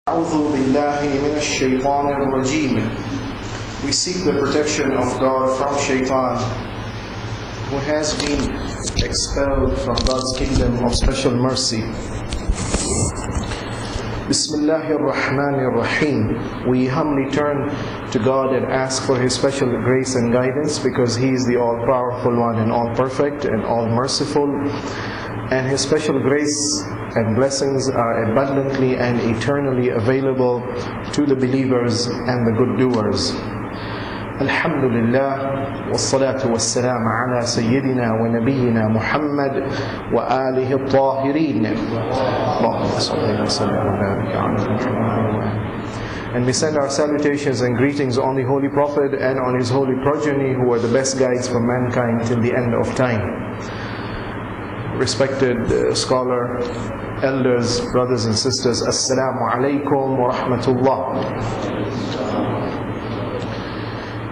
أعوذ بالله من الشيطان الرجيم. We seek the protection of God from Shaitan, who has been expelled from God's kingdom of special mercy. Bismillahir Rahmanir Rahim. We humbly turn to God and ask for His special grace and guidance, because He is the all-powerful one and all-perfect and all-merciful, and His special grace and blessings are abundantly and eternally available to the believers and the good doers. Alhamdulillah, wassalatu wassalam ala Sayyidina wa Nabiyyina Muhammad wa alihi al-tahirin. Allahumma salli wa sallim wa barik ala Muhammad. And we send our salutations and greetings on the Holy Prophet and on his holy progeny, who are the best guides for mankind till the end of time. Respected scholar, elders, brothers and sisters, Assalamu alaikum wa rahmatullah.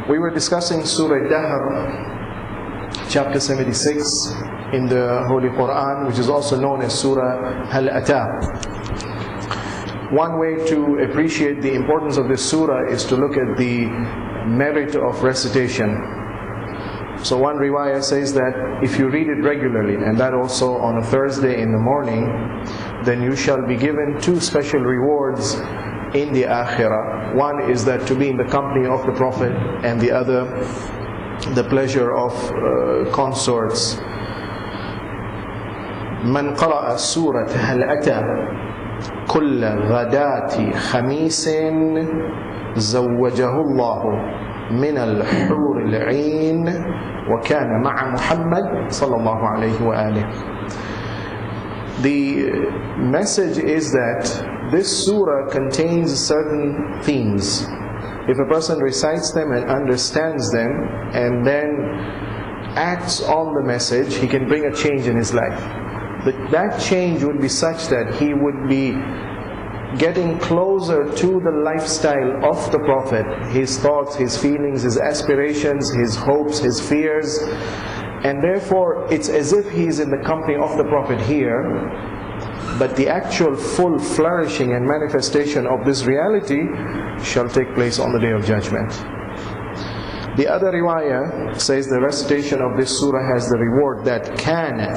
We were discussing Surah Dahr, chapter 76 in the Holy Quran, which is also known as Surah Hal Ata. One way to appreciate the importance of this surah is to look at the merit of recitation. So one riwayah says that if you read it regularly, and that also on a Thursday in the morning, then you shall be given two special rewards in the akhirah. One is that to be in the company of the Prophet, and the other, the pleasure of consorts. Man qara'a surat hal ata kulla ghadati khamisin zawwajahu Allahu min al-hur al-'ain وَكَانَ مَعَ مُحَمَّدٍ صَلَّى اللَّهُ عَلَيْهِ وَآلِهِ. The message is that this surah contains certain themes. If a person recites them and understands them and then acts on the message, he can bring a change in his life. But that change would be such that he would be getting closer to the lifestyle of the Prophet, his thoughts, his feelings, his aspirations, his hopes, his fears, and therefore it's as if he is in the company of the Prophet here, but the actual full flourishing and manifestation of this reality shall take place on the Day of Judgment. The other riwayah says the recitation of this surah has the reward that kana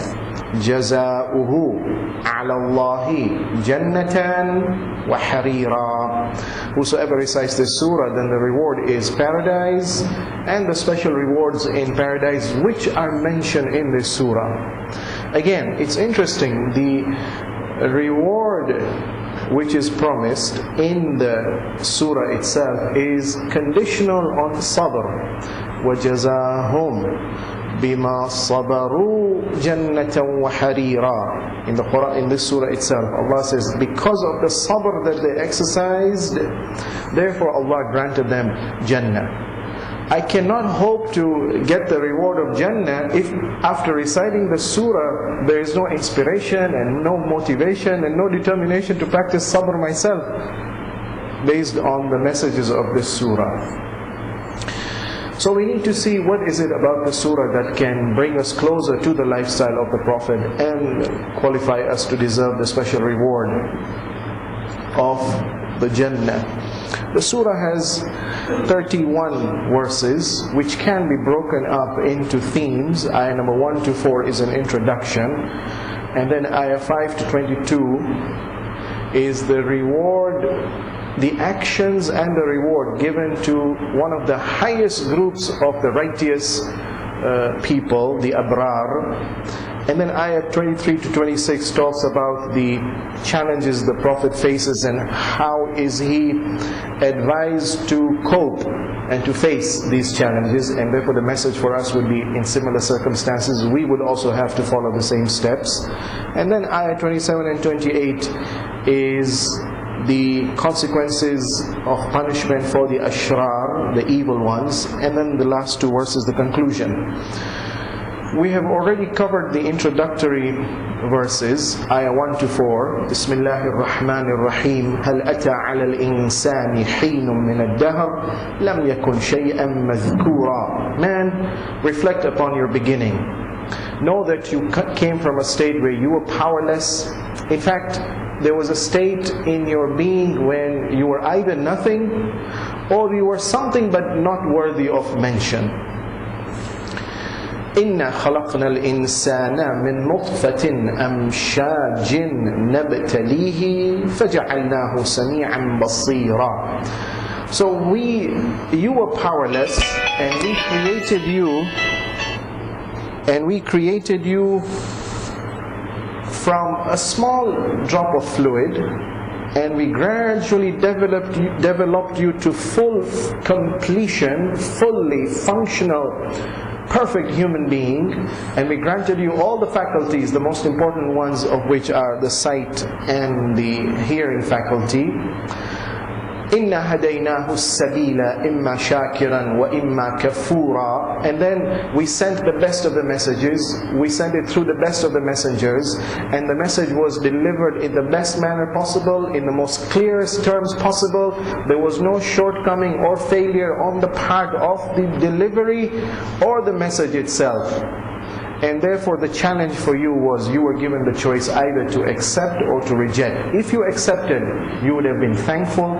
jazauhu ala Allahi jannatan wa harira. Whosoever recites this surah, then the reward is paradise, and the special rewards in paradise which are mentioned in this surah. Again, it's interesting, the reward which is promised in the surah itself is conditional on sabr. وَجَزَاهُمْ بِمَا صَبَرُوا جَنَّةً وَحَرِيرًا. In the Quran, in this surah itself, Allah says, because of the sabr that they exercised, therefore Allah granted them Jannah. I cannot hope to get the reward of Jannah if after reciting the surah there is no inspiration and no motivation and no determination to practice sabr myself based on the messages of this surah. So we need to see what is it about the surah that can bring us closer to the lifestyle of the Prophet and qualify us to deserve the special reward of the Jannah. The surah has 31 verses which can be broken up into themes. Ayah number 1 to 4 is an introduction, and then ayah 5 to 22 is the reward, the actions and the reward given to one of the highest groups of the righteous people, the Abrar. And then ayah 23 to 26 talks about the challenges the Prophet faces and how is he advised to cope and to face these challenges, and therefore the message for us would be in similar circumstances we would also have to follow the same steps. And then ayah 27 and 28 is the consequences of punishment for the ashrar, the evil ones, and then the last two verses, the conclusion. We have already covered the introductory verses, ayah 1 to 4. Bismillahir Rahmanir Rahim. Hal ata 'ala al-insani hinun min ad-dahr lam yakun shay'an madhkura. Man, reflect upon your beginning. Know that you came from a state where you were powerless. In fact, there was a state in your being when you were either nothing or you were something but not worthy of mention. إِنَّا خَلَقْنَا الْإِنسَانَ مِنْ نُطْفَةٍ أَمْشَاجٍ نَبْتَلِيهِ فَجَعَلْنَاهُ سَمِيعًا بَصِيرًا. So you were powerless, and we created you from a small drop of fluid, and we gradually developed you to full completion, fully functional, perfect human being, and we granted you all the faculties, the most important ones of which are the sight and the hearing faculty. إِنَّا هَدَيْنَاهُ السَّبِيلَ إِمَّا شَاكِرًا وَإِمَّا كَفُورًا. And then we sent the best of the messages, we sent it through the best of the messengers, and the message was delivered in the best manner possible, in the most clearest terms possible. There was no shortcoming or failure on the part of the delivery or the message itself. And therefore the challenge for you was, you were given the choice either to accept or to reject. If you accepted, you would have been thankful.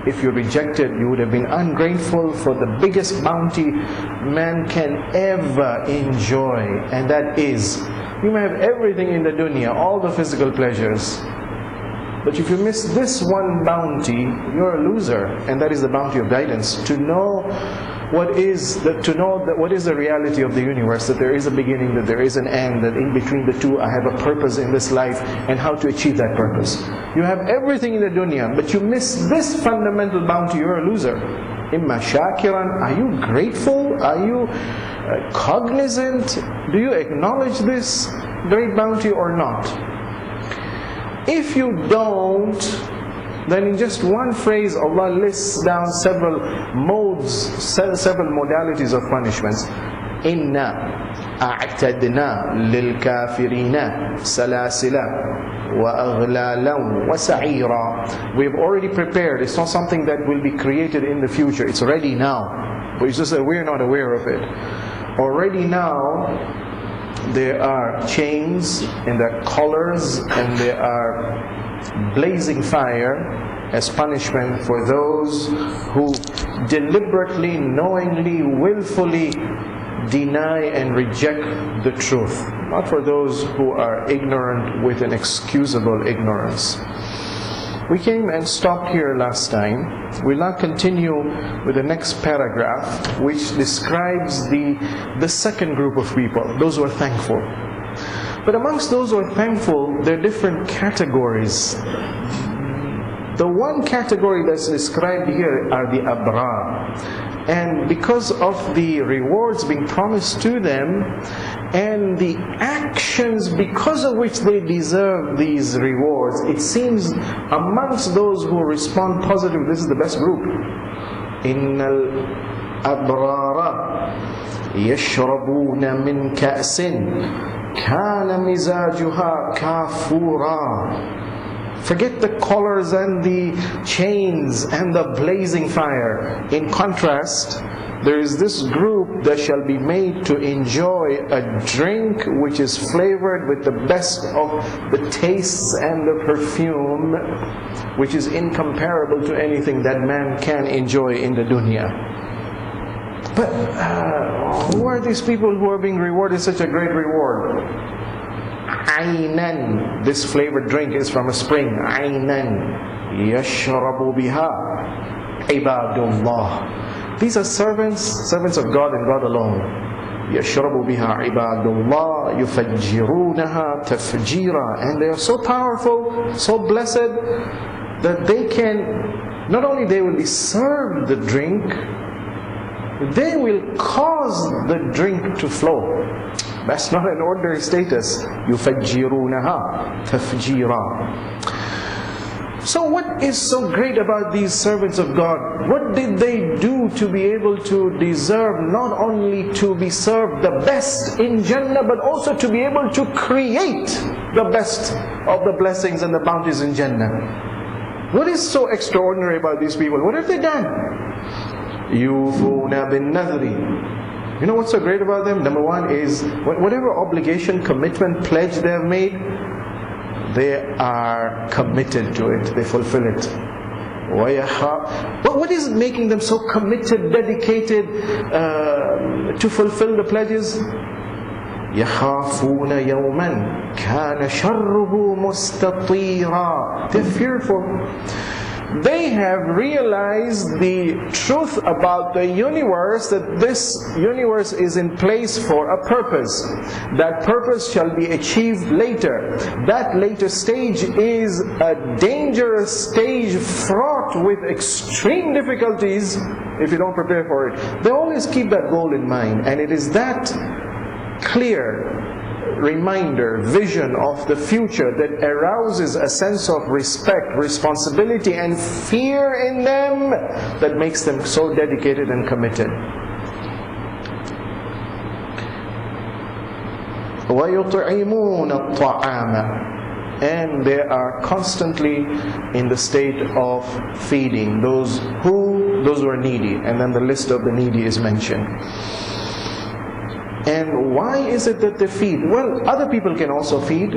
If you rejected, you would have been ungrateful for the biggest bounty man can ever enjoy. And that is, you may have everything in the dunya, all the physical pleasures, but if you miss this one bounty, you're a loser. And that is the bounty of guidance. To know what is the reality of the universe, that there is a beginning, that there is an end, that in between the two I have a purpose in this life, and how to achieve that purpose. You have everything in the dunya, but you miss this fundamental bounty, you're a loser. Imma shakiran, are you grateful? Are you cognizant? Do you acknowledge this great bounty or not? If you don't, then in just one phrase Allah lists down several modes, several modalities of punishments. Inna a'tadna lil kafirina salasila wa aghlalan wa sa'ira. We've already prepared. It's not something that will be created in the future. It's ready now. But it's just that we're not aware of it. Already now, there are chains, and there are collars, and there are blazing fire as punishment for those who deliberately, knowingly, willfully deny and reject the truth. Not for those who are ignorant with an excusable ignorance. We came and stopped here last time. We'll now continue with the next paragraph, which describes the second group of people, those who are thankful. But amongst those who are thankful, there are different categories. The one category that's described here are the abrar. And because of the rewards being promised to them, and the actions because of which they deserve these rewards, it seems amongst those who respond positive, this is the best group. Innal abrara yashrabuna min ka'sin kana mizajuha kafura. Forget the collars and the chains and the blazing fire. In contrast, there is this group that shall be made to enjoy a drink which is flavored with the best of the tastes and the perfume, which is incomparable to anything that man can enjoy in the dunya. But who are these people who are being rewarded such a great reward? Aynan, this flavored drink is from a spring. Aynan yashrabu biha ibadullah. These are servants of God and God alone. Yashrabu biha ibadullah yufajjirunaha tafjira. And they are so powerful, so blessed, that they can, not only they will be served the drink, they will cause the drink to flow. That's not an ordinary status. يُفَجِّرُونَهَا تَفْجِيرًا. So what is so great about these servants of God? What did they do to be able to deserve not only to be served the best in Jannah, but also to be able to create the best of the blessings and the bounties in Jannah? What is so extraordinary about these people? What have they done? يُوفُونَ بِالنَّذْرِ. You know what's so great about them? Number one is, whatever obligation, commitment, pledge they have made, they are committed to it, they fulfill it. But what is making them so committed, dedicated to fulfill the pledges? يَخَافُونَ يَوْمًا كَانَ شَرُّهُ مُسْتَطِيرًا. They're fearful. They have realized the truth about the universe, that this universe is in place for a purpose. That purpose shall be achieved later. That later stage is a dangerous stage fraught with extreme difficulties if you don't prepare for it. They always keep that goal in mind, and it is that clear reminder, vision of the future that arouses a sense of respect, responsibility and fear in them that makes them so dedicated and committed. وَيُطْعِمُونَ الطَّعَامَ. And they are constantly in the state of feeding those who are needy, and then the list of the needy is mentioned. And why is it that they feed? Well, other people can also feed,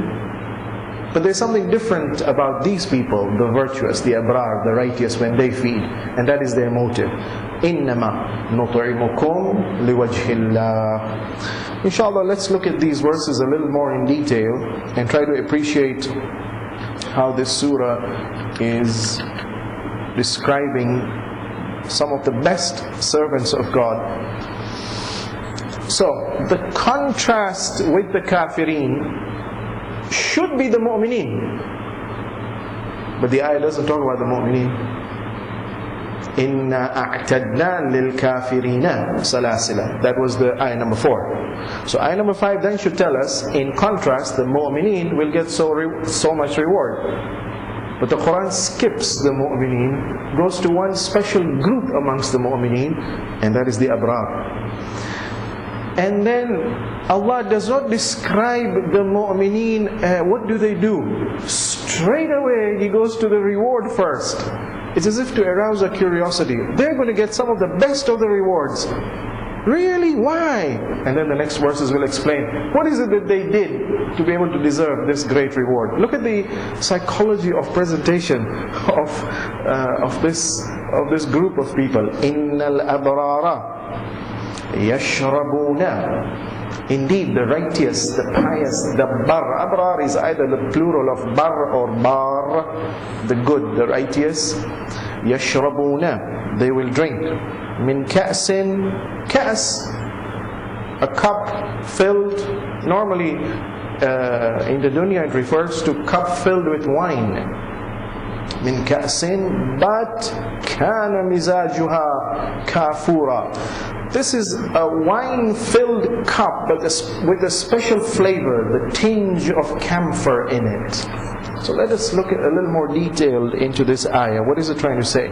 but there's something different about these people, the virtuous, the abrar, the righteous, when they feed, and that is their motive. إِنَّمَا نُطْعِمُكُمْ لِوَجْهِ اللَّهِ. Inshallah, let's look at these verses a little more in detail and try to appreciate how this surah is describing some of the best servants of God. So, the contrast with the kafirin should be the mu'mineen. But the ayah doesn't talk about the mu'mineen. Inna a'tadna lil kafirina salasila. That was the ayah number 4. So ayah number 5 then should tell us, in contrast, the mu'mineen will get so much reward. But the Quran skips the mu'mineen, goes to one special group amongst the mu'mineen, and that is the abrar. And then Allah does not describe the mu'mineen, what do they do? Straight away He goes to the reward first. It's as if to arouse a curiosity. They're going to get some of the best of the rewards. Really? Why? And then the next verses will explain, what is it that they did to be able to deserve this great reward? Look at the psychology of presentation of this group of people. Innal abrara yashrabuna. Indeed, the righteous, the pious, the bar. Abrar is either the plural of bar or bar, the good, the righteous. Yashrabuna, they will drink. Min ka'sin, ka'as, a cup filled. Normally, in the dunya it refers to cup filled with wine. Min ka'sin, but kana mizajuha kafura. This is a wine-filled cup, but with a special flavor, the tinge of camphor in it. So let us look at a little more detailed into this ayah. What is it trying to say?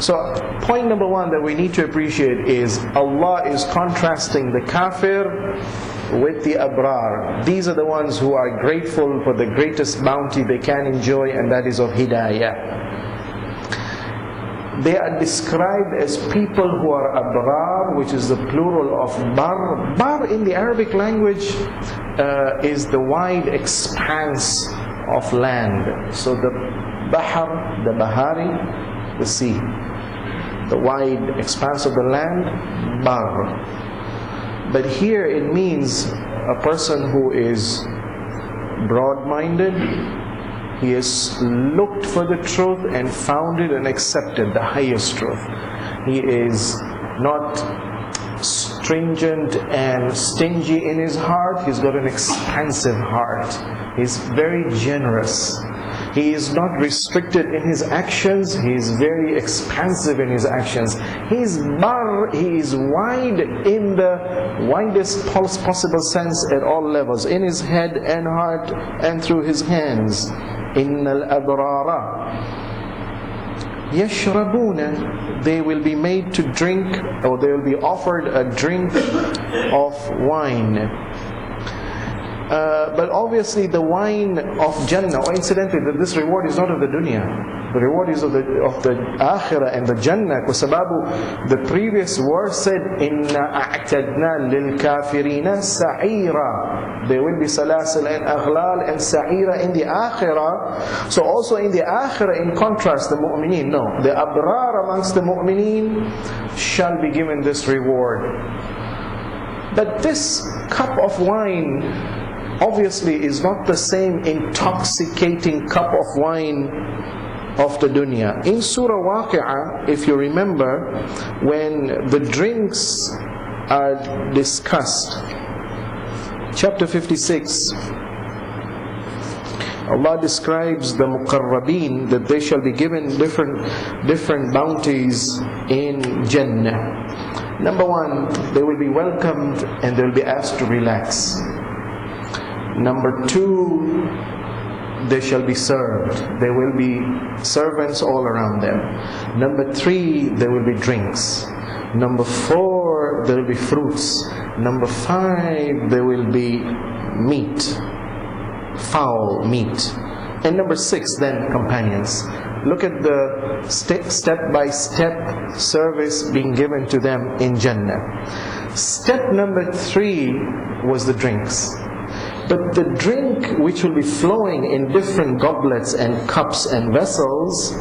So point number 1 that we need to appreciate is Allah is contrasting the kafir with the abrar. These are the ones who are grateful for the greatest bounty they can enjoy, and that is of hidayah. They are described as people who are abrar, which is the plural of bar. Bar in the Arabic language is the wide expanse of land. So the bahar, the bahari, the sea, the wide expanse of the land, bar. But here it means a person who is broad-minded. He has looked for the truth and found it and accepted the highest truth. He is not stringent and stingy in his heart. He's got an expansive heart. He's very generous. He is not restricted in his actions. He is very expansive in his actions. He is bar, he is wide in the widest possible sense at all levels, in his head and heart and through his hands. Innal abrara yashrabuna, they will be made to drink, or they will be offered a drink of wine. But obviously the wine of Jannah, or incidentally, that this reward is not of the dunya. The reward is of the akhirah and the Jannah. Wasababu, the previous verse said, Inna a'tadna lil kafirina sa'ira. There will be salasil and aghlal and sa'ira in the akhirah. So also in the akhirah, in contrast, the mu'mineen, no, the abrar amongst the mu'mineen shall be given this reward. That this cup of wine obviously is not the same intoxicating cup of wine of the dunya. In Surah Waqi'ah, if you remember, when the drinks are discussed, chapter 56, Allah describes the muqarrabeen, that they shall be given different bounties in Jannah. Number one, they will be welcomed and they will be asked to relax. Number two, they shall be served. There will be servants all around them. Number three, there will be drinks. Number four, there will be fruits. Number five, there will be meat, fowl meat. And number six, then companions. Look at the step-by-step service being given to them in Jannah. Step number three was the drinks. But the drink which will be flowing in different goblets and cups and vessels,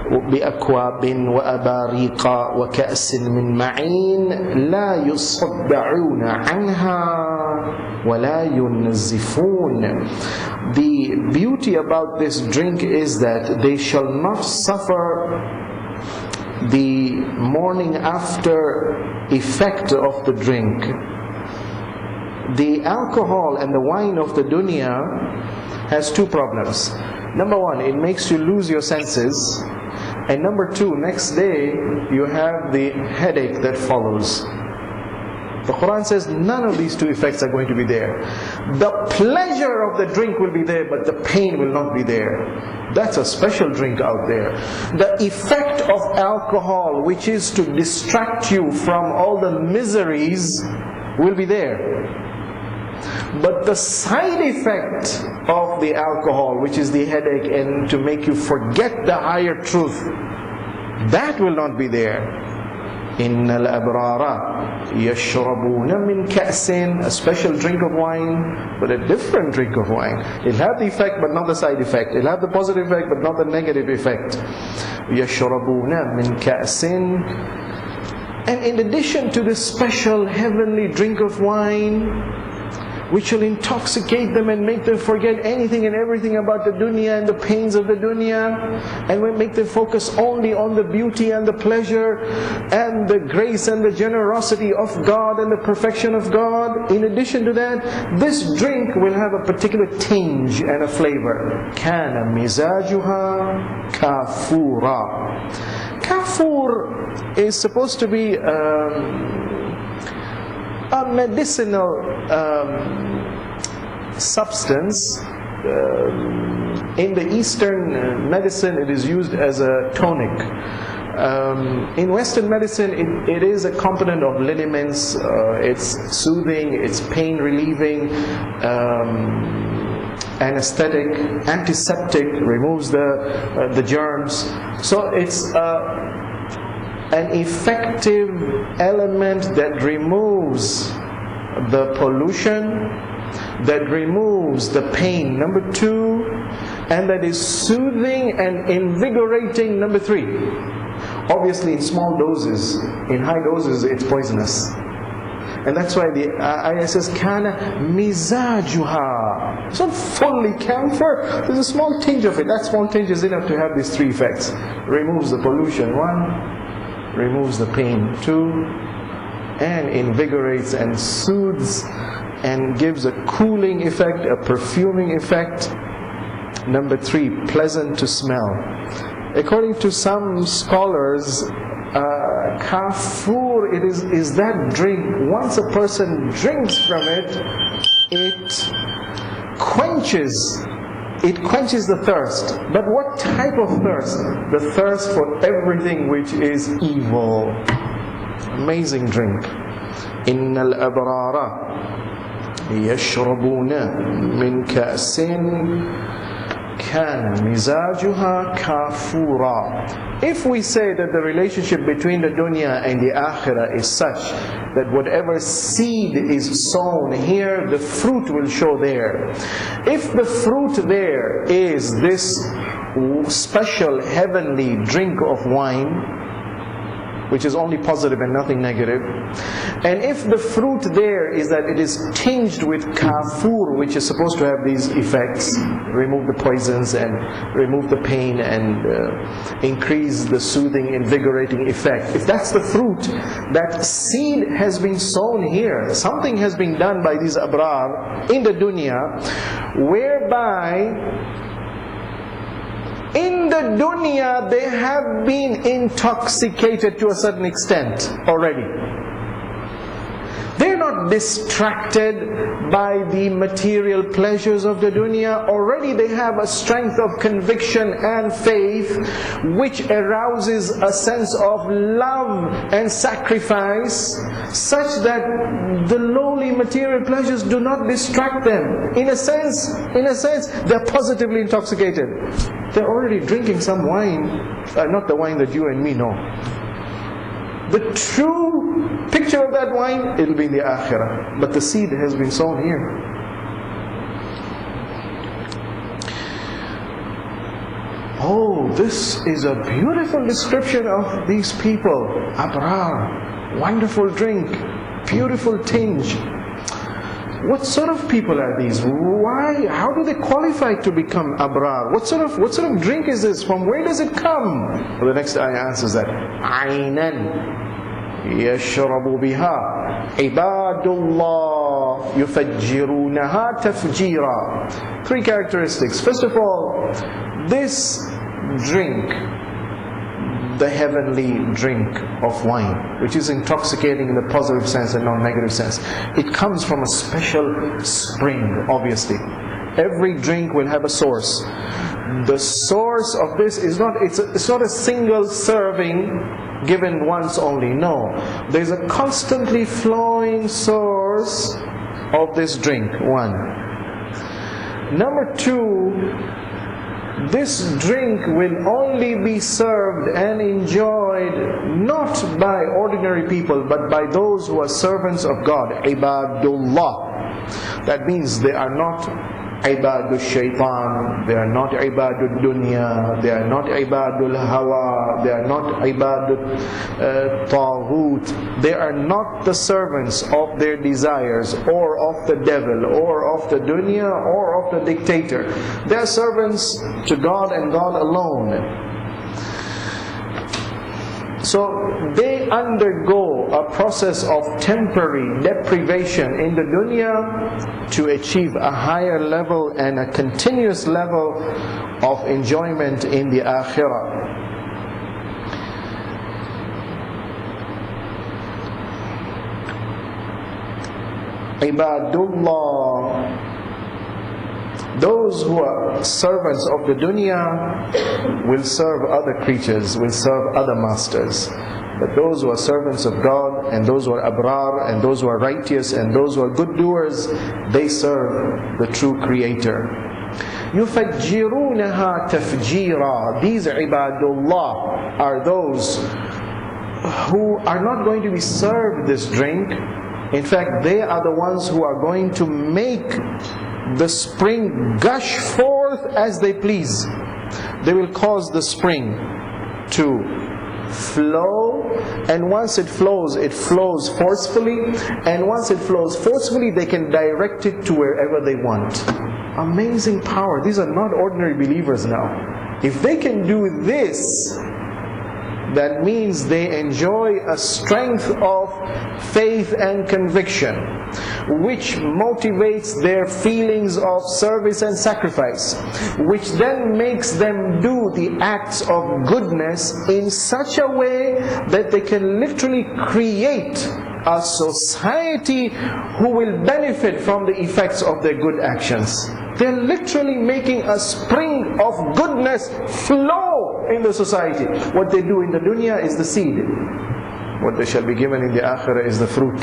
بِأَكْوَابٍ وَأَبَارِيقَ وَكَأْسٍ مِّن مَّعِينٍ لَا يُصَدَّعُونَ عَنْهَا وَلَا يُنَزِّفُونَ. The beauty about this drink is that they shall not suffer the morning after effect of the drink. The alcohol and the wine of the dunya has two problems. Number one, it makes you lose your senses. And number two, next day you have the headache that follows. The Quran says none of these two effects are going to be there. The pleasure of the drink will be there, but the pain will not be there. That's a special drink out there. The effect of alcohol, which is to distract you from all the miseries, will be there. But the side effect of the alcohol, which is the headache and to make you forget the higher truth, that will not be there. Innal abrara yashrabuna min ka'sin, a special drink of wine, but a different drink of wine. It'll have the effect but not the side effect. It'll have the positive effect but not the negative effect. Yashrabuna min ka'sin. And in addition to this special heavenly drink of wine, which will intoxicate them and make them forget anything and everything about the dunya and the pains of the dunya, and will make them focus only on the beauty and the pleasure and the grace and the generosity of God and the perfection of God. In addition to that, this drink will have a particular tinge and a flavor. Kana mizajuha kafura. Kafur is supposed to be a medicinal substance. In the Eastern medicine, it is used as a tonic. In Western medicine, it is a component of liniments. It's soothing, it's pain relieving, anesthetic, antiseptic, removes the germs. So it's an effective element that removes the pollution, that removes the pain, number two, and that is soothing and invigorating, number three. Obviously in small doses, in high doses it's poisonous. And that's why the ayah says, Kana mizajuha. It's not fully camphor, there's a small tinge of it. That small tinge is enough to have these three effects. Removes the pollution, one, removes the pain, two, and invigorates and soothes and gives a cooling effect, a perfuming effect. Number three, pleasant to smell. According to some scholars, kafur is that drink. Once a person drinks from it, it quenches the thirst. But what type of thirst? The thirst for everything which is evil. Amazing drink. Innal abrara yashrabuna min ka'sin كَانَ مِزَاجُهَا كَافُورًا. If we say that the relationship between the dunya and the akhirah is such that whatever seed is sown here, the fruit will show there. If the fruit there is this special heavenly drink of wine, which is only positive and nothing negative, and if the fruit there is that it is tinged with kafur, which is supposed to have these effects, remove the poisons and remove the pain and increase the soothing, invigorating effect, if that's the fruit, that seed has been sown here. Something has been done by these abrar in the dunya, whereby in the dunya they have been intoxicated to a certain extent already. They're not distracted by the material pleasures of the dunya. Already they have a strength of conviction and faith which arouses a sense of love and sacrifice, such that the lowly material pleasures do not distract them. In a sense, they're positively intoxicated. They're already drinking some wine, not the wine that you and me know. The true picture of that wine, it'll be in the akhirah. But the seed has been sown here. Oh, this is a beautiful description of these people. Abrar, wonderful drink, beautiful tinge. What sort of people are these? Why? How do they qualify to become abrar? What sort of drink is this? From where does it come? Well, the next ayah answers that. Aynan yashrabu biha ibadullah yufajjirunaha tafjira. Three characteristics. First of all, this drink, the heavenly drink of wine, which is intoxicating in the positive sense and non-negative sense, it comes from a special spring, obviously. Every drink will have a source. The source of this is not, it's not a single serving given once only. No. There's a constantly flowing source of this drink, one. Number two, this drink will only be served and enjoyed not by ordinary people, but by those who are servants of God, ibadullah. That means they are not ibadul shaitan, they are not ibadul dunya, they are not ibadul hawa, they are not ibadul taghut. They are not the servants of their desires, or of the devil, or of the dunya, or of the dictator. They are servants to God and God alone. So they undergo a process of temporary deprivation in the dunya to achieve a higher level and a continuous level of enjoyment in the akhirah. Ibadullah, those who are servants of the dunya will serve other creatures, will serve other masters. But those who are servants of God, and those who are abrar, and those who are righteous, and those who are good doers, they serve the true Creator. يُفَجِّرُونَهَا تَفْجِيرًا. These ibadullah are those who are not going to be served this drink. In fact, they are the ones who are going to make the spring gush forth as they please. They will cause the spring to flow, and once it flows forcefully, and once it flows forcefully, they can direct it to wherever they want. Amazing power. These are not ordinary believers now. If they can do this, that means they enjoy a strength of faith and conviction, which motivates their feelings of service and sacrifice, which then makes them do the acts of goodness in such a way that they can literally create a society who will benefit from the effects of their good actions. They're literally making a spring of goodness flow in the society. What they do in the dunya is the seed. What they shall be given in the akhirah is the fruit.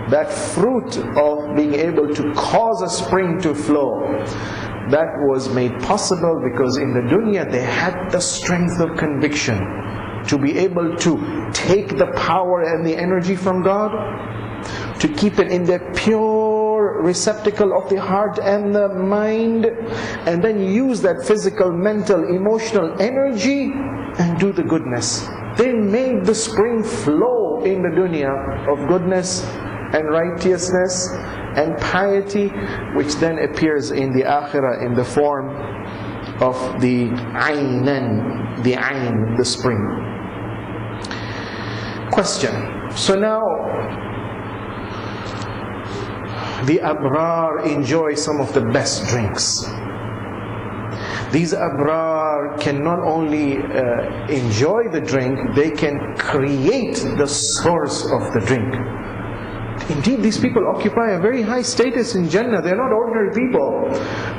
That fruit of being able to cause a spring to flow, That was made possible because in the dunya they had the strength of conviction to be able to take the power and the energy from God, to keep it in the pure receptacle of the heart and the mind, and then use that physical, mental, emotional energy and do the goodness. They made the spring flow in the dunya of goodness and righteousness and piety, which then appears in the akhirah in the form of the aynan, the ayn, the spring. Question. So now, the abrar enjoy some of the best drinks. These abrar can not only enjoy the drink, they can create the source of the drink. Indeed, these people occupy a very high status in Jannah. They're not ordinary people.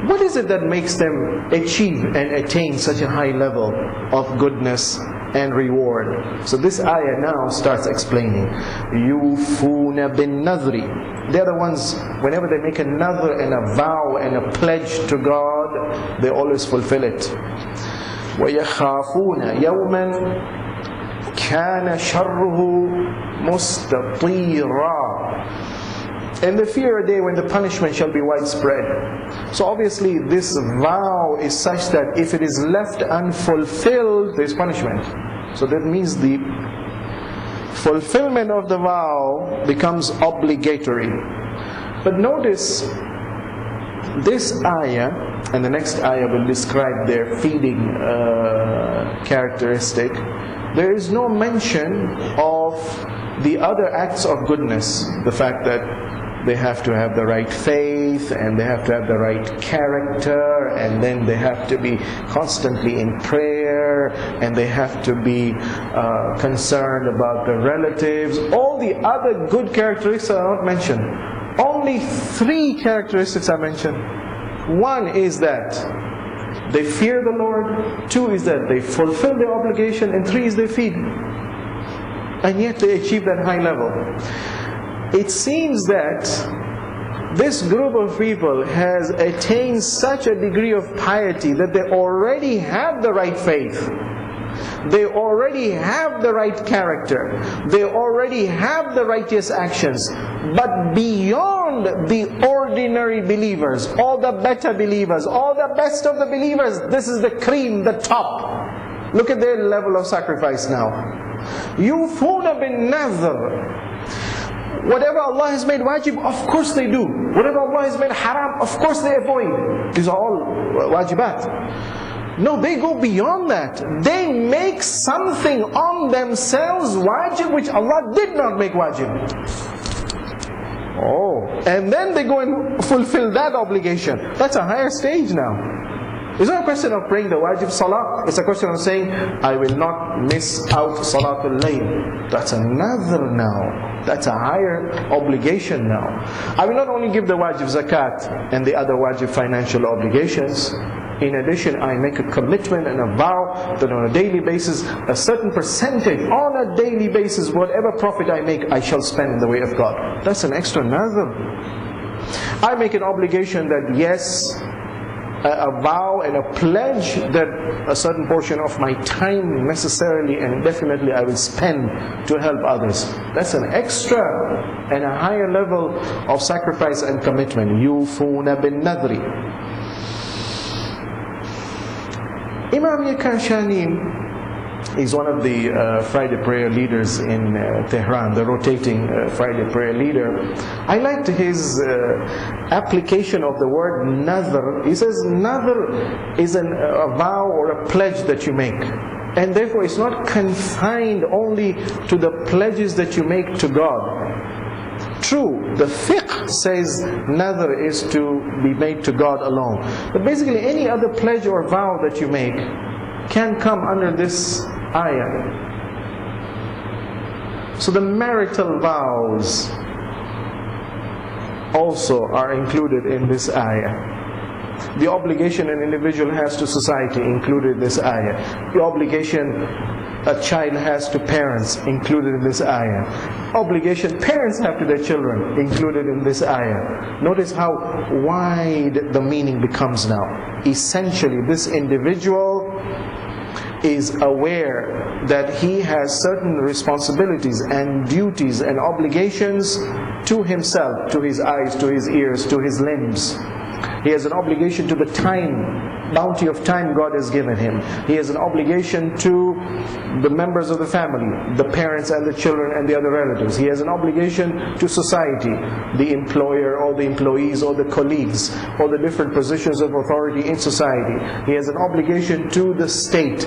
What is it that makes them achieve and attain such a high level of goodness and reward? So this ayah now starts explaining. Yufuna bin nadri. They're the ones, whenever they make a nadr and a vow and a pledge to God, they always fulfill it. وَيَخَافُونَ يَوْمًا كَانَ شَرُّهُ مُسْتَطِيرًا. And they fear a day when the punishment shall be widespread. So obviously this vow is such that if it is left unfulfilled, there is punishment. So that means the fulfillment of the vow becomes obligatory. But notice, this ayah and the next ayah will describe their feeding characteristic. There is no mention of the other acts of goodness. The fact that they have to have the right faith, and they have to have the right character, and then they have to be constantly in prayer, and they have to be concerned about the relatives. All the other good characteristics are not mentioned. Only 3 characteristics are mentioned. One is that they fear the Lord, 2 is that they fulfill their obligation, and 3 is they feed. And yet they achieve that high level. It seems that this group of people has attained such a degree of piety that they already have the right faith. They already have the right character. They already have the righteous actions. But beyond the ordinary believers, all the better believers, all the best of the believers, this is the cream, the top. Look at their level of sacrifice now. Yufuna bin nadhr. Whatever Allah has made wajib, of course they do. Whatever Allah has made haram, of course they avoid. These are all wajibat. No, they go beyond that. They make something on themselves wajib which Allah did not make wajib. Oh, and then they go and fulfill that obligation. That's a higher stage now. It's not a question of praying the wajib salah. It's a question of saying, I will not miss out salatul layl. That's another now. That's a higher obligation now. I will not only give the wajib zakat and the other wajib financial obligations. In addition, I make a commitment and a vow that on a daily basis, a certain percentage on a daily basis, whatever profit I make, I shall spend in the way of God. That's an extra nazar. I make an obligation that yes, a vow and a pledge that a certain portion of my time necessarily and definitely I will spend to help others. That's an extra and a higher level of sacrifice and commitment. Yufuna bin nadri. Imam Yakashani is one of the Friday prayer leaders in Tehran, the rotating Friday prayer leader. I liked his application of the word nadhr. He says nadhr is a vow or a pledge that you make. And therefore it's not confined only to the pledges that you make to God. True, the fiqh says nadhr is to be made to God alone. But basically any other pledge or vow that you make can come under this ayah. So the marital vows also are included in this ayah. The obligation an individual has to society included in this ayah. The obligation a child has to parents, included in this ayah. Obligation parents have to their children, included in this ayah. Notice how wide the meaning becomes now. Essentially, this individual is aware that he has certain responsibilities and duties and obligations to himself, to his eyes, to his ears, to his limbs. He has an obligation to the time, bounty of time God has given him. He has an obligation to the members of the family, the parents and the children and the other relatives. He has an obligation to society, the employer or the employees or the colleagues or the different positions of authority in society. He has an obligation to the state.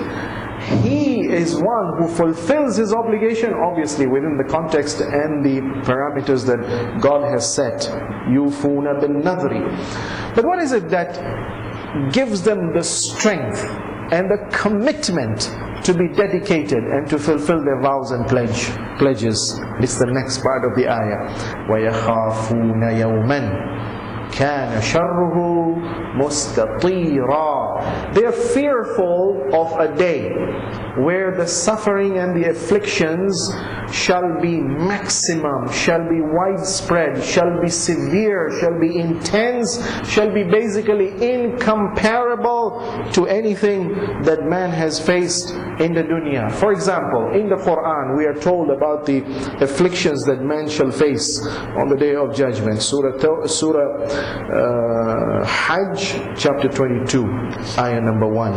He is one who fulfills his obligation, obviously within the context and the parameters that God has set. Yufuna bin nadri. But what is it that gives them the strength and the commitment to be dedicated and to fulfill their vows and pledges? It's the next part of the ayah. وَيَخَافُونَ يَوْمًا كَانَ شَرُّهُ مُسْتَطِيرًا. They are fearful of a day where the suffering and the afflictions shall be maximum, shall be widespread, shall be severe, shall be intense, shall be basically incomparable to anything that man has faced in the dunya. For example, in the Quran we are told about the afflictions that man shall face on the day of judgment. Surah Hajj chapter 22, ayah number 1.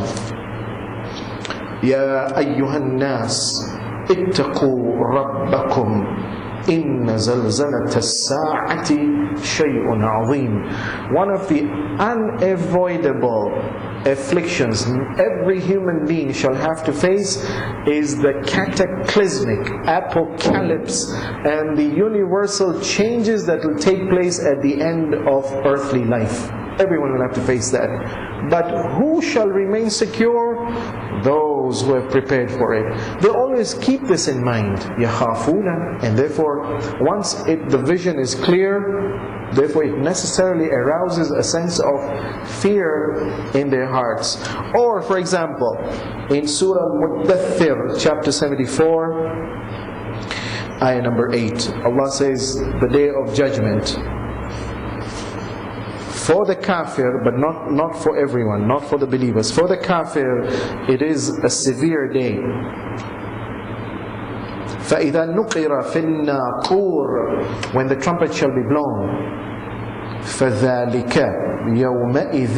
يا أيها الناس اتقوا ربكم إن زلزلة الساعة شيء عظيم. One of the unavoidable afflictions every human being shall have to face is the cataclysmic apocalypse and the universal changes that will take place at the end of earthly life. Everyone will have to face that. But who shall remain secure? Those who have prepared for it. They always keep this in mind. يَخَافُونَ. And therefore, once the vision is clear, therefore it necessarily arouses a sense of fear in their hearts. Or, for example, in Surah Muddathir, chapter 74, ayah number 8, Allah says, the day of judgment, for the kafir, but not for everyone, not for the believers. For the kafir, it is a severe day. فَإِذَا نُقِرَ فِي النَّاقُورِ. When the trumpet shall be blown. فَذَلِكَ يَوْمَئِذٍ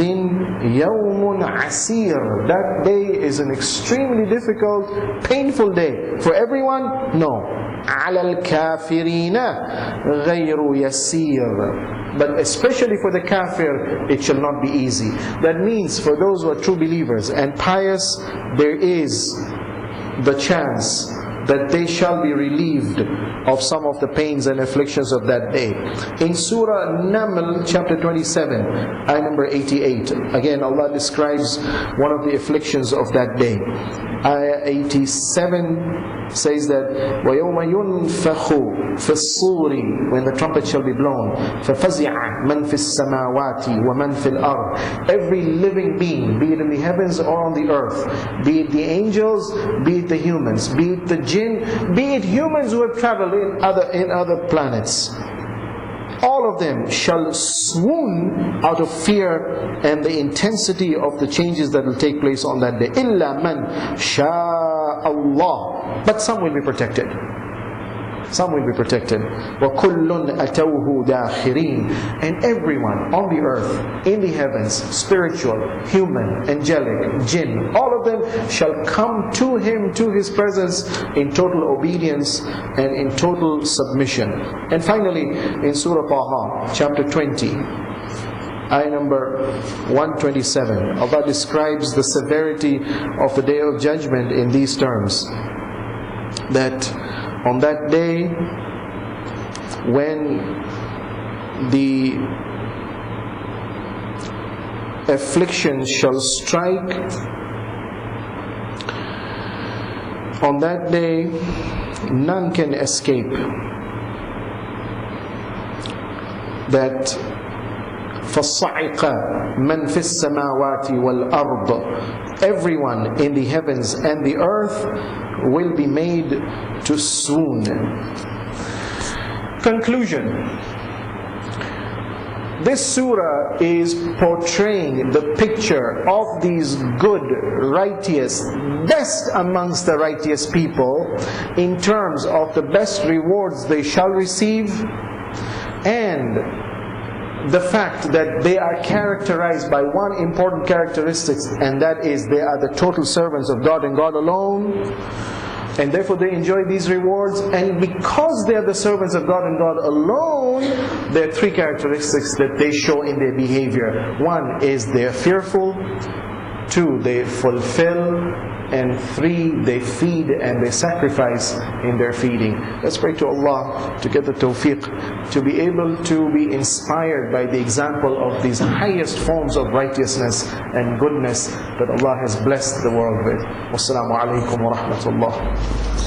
يَوْمٌ عَسِيرٌ. That day is an extremely difficult, painful day. For everyone? No. عَلَى الْكَافِرِينَ غَيْرُ يَسِيرٌ. But especially for the kafir, it shall not be easy. That means for those who are true believers and pious, there is the chance that they shall be relieved of some of the pains and afflictions of that day. In Surah Naml, chapter 27, ayah number 88, again Allah describes one of the afflictions of that day. Ayah 87 says that وَيَوْمَ يُنْفَخُ فِي الصُّورِ. When the trumpet shall be blown, فَفَزِعَ مَنْ فِي السَّمَاوَاتِ وَمَنْ فِي الْأَرْضِ. Every living being, be it in the heavens or on the earth, be it the angels, be it the humans, be it the jinn, be it humans who have traveled in other planets, all of them shall swoon out of fear and the intensity of the changes that will take place on that day. إِلَّا مَنْ شَاءَ اللَّهِ. But some will be protected. Some will be protected. وَكُلٌّ أَتَوْهُ دَاخِرِينَ. And everyone on the earth, in the heavens, spiritual, human, angelic, jinn, all of them shall come to Him, to His presence, in total obedience and in total submission. And finally, in Surah Taha, chapter 20, ayah number 127, Allah describes the severity of the Day of Judgment in these terms. That on that day, when the affliction shall strike, on that day, none can escape. That فَصَعِقَ مَنْ فِي السَّمَاوَاتِ وَالْأَرْضِ. everyone in the heavens and the earth will be made to swoon. Conclusion. This surah is portraying the picture of these good, righteous, best amongst the righteous people in terms of the best rewards they shall receive, and the fact that they are characterized by one important characteristic, and that is they are the total servants of God and God alone, and therefore they enjoy these rewards. And because they are the servants of God and God alone, there are three characteristics that they show in their behavior. One is they are fearful, two, they fulfill, and three, they feed and they sacrifice in their feeding. Let's pray to Allah to get the tawfiq, to be able to be inspired by the example of these highest forms of righteousness and goodness that Allah has blessed the world with. Wassalamu alaikum wa rahmatullah.